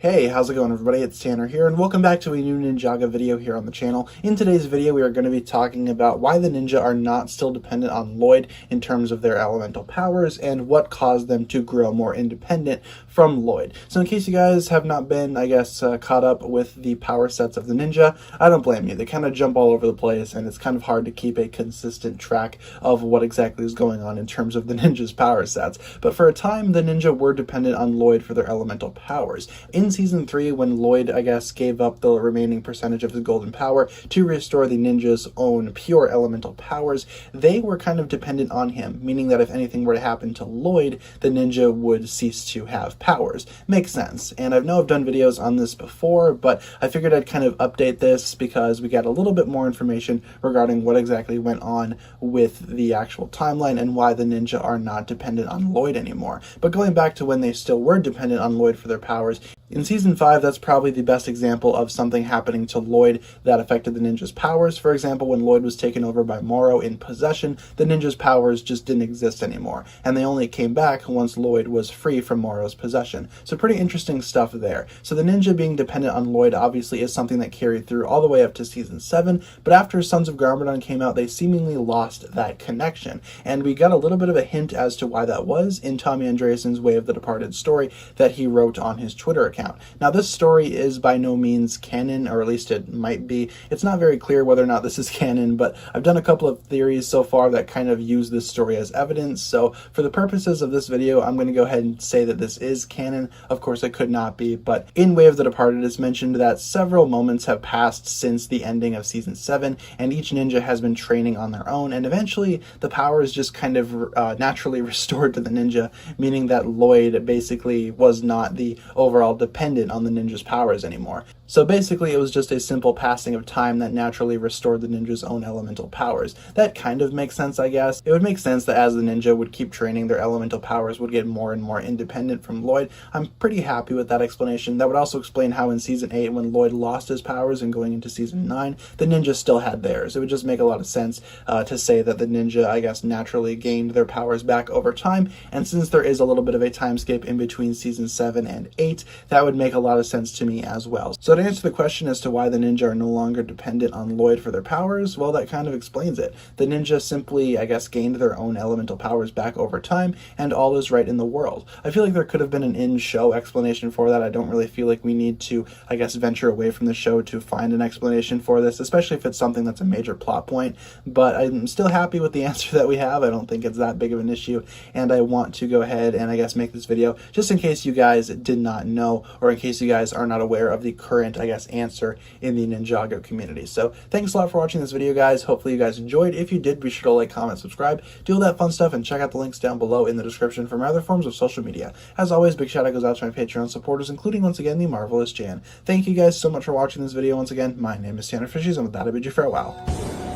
Hey, how's it going everybody? It's Tanner here, and welcome back to a new Ninjago video here on the channel. In today's video, we are going to be talking about why the ninja are not still dependent on Lloyd in terms of their elemental powers, and what caused them to grow more independent from Lloyd. So in case you guys have not been, caught up with the power sets of the ninja, I don't blame you. They kind of jump all over the place, and it's kind of hard to keep a consistent track of what exactly is going on in terms of the ninja's power sets. But for a time, the ninja were dependent on Lloyd for their elemental powers. In Season 3, when Lloyd, gave up the remaining percentage of his golden power to restore the ninja's own pure elemental powers, they were kind of dependent on him, meaning that if anything were to happen to Lloyd, the ninja would cease to have powers. Makes sense. And I know I've done videos on this before, but I figured I'd kind of update this because we got a little bit more information regarding what exactly went on with the actual timeline and why the ninja are not dependent on Lloyd anymore. But going back to when they still were dependent on Lloyd for their powers, in Season 5, that's probably the best example of something happening to Lloyd that affected the ninja's powers. For example, when Lloyd was taken over by Morrow in possession, the ninja's powers just didn't exist anymore, and they only came back once Lloyd was free from Morrow's possession. So pretty interesting stuff there. So the ninja being dependent on Lloyd obviously is something that carried through all the way up to Season 7, but after Sons of Garmadon came out, they seemingly lost that connection, and we got a little bit of a hint as to why that was in Tommy Andreassen's Way of the Departed story that he wrote on his Twitter account. Now, this story is by no means canon, or at least it might be. It's not very clear whether or not this is canon, but I've done a couple of theories so far that kind of use this story as evidence. So for the purposes of this video, I'm going to go ahead and say that this is canon. Of course, it could not be, but in Way of the Departed, it's mentioned that several moments have passed since the ending of Season 7, and each ninja has been training on their own, and eventually the power is just kind of naturally restored to the ninja, meaning that Lloyd basically was not the overall dependent on the ninja's powers anymore. So basically it was just a simple passing of time that naturally restored the ninja's own elemental powers. That kind of makes sense, I guess. It would make sense that as the ninja would keep training, their elemental powers would get more and more independent from Lloyd. I'm pretty happy with that explanation. That would also explain how in Season 8, when Lloyd lost his powers and going into Season 9, the ninja still had theirs. It would just make a lot of sense to say that the ninja, naturally gained their powers back over time, and since there is a little bit of a time skip in between Season 7 and 8, that would make a lot of sense to me as well. So to answer the question as to why the ninja are no longer dependent on Lloyd for their powers, well, that kind of explains it. The ninja simply, gained their own elemental powers back over time, and all is right in the world. I feel like there could have been an in-show explanation for that. I don't really feel like we need to, venture away from the show to find an explanation for this, especially if it's something that's a major plot point, but I'm still happy with the answer that we have. I don't think it's that big of an issue, and I want to go ahead and make this video just in case you guys did not know, or in case you guys are not aware of the current, answer in the Ninjago community. So thanks a lot for watching this video, guys. Hopefully you guys enjoyed. If you did, be sure to like, comment, subscribe, do all that fun stuff, and check out the links down below in the description for my other forms of social media. As always, big shout out goes out to my Patreon supporters, including once again the marvelous Jan. Thank you guys so much for watching this video once again. My name is TannerFishies, and with that I bid you farewell.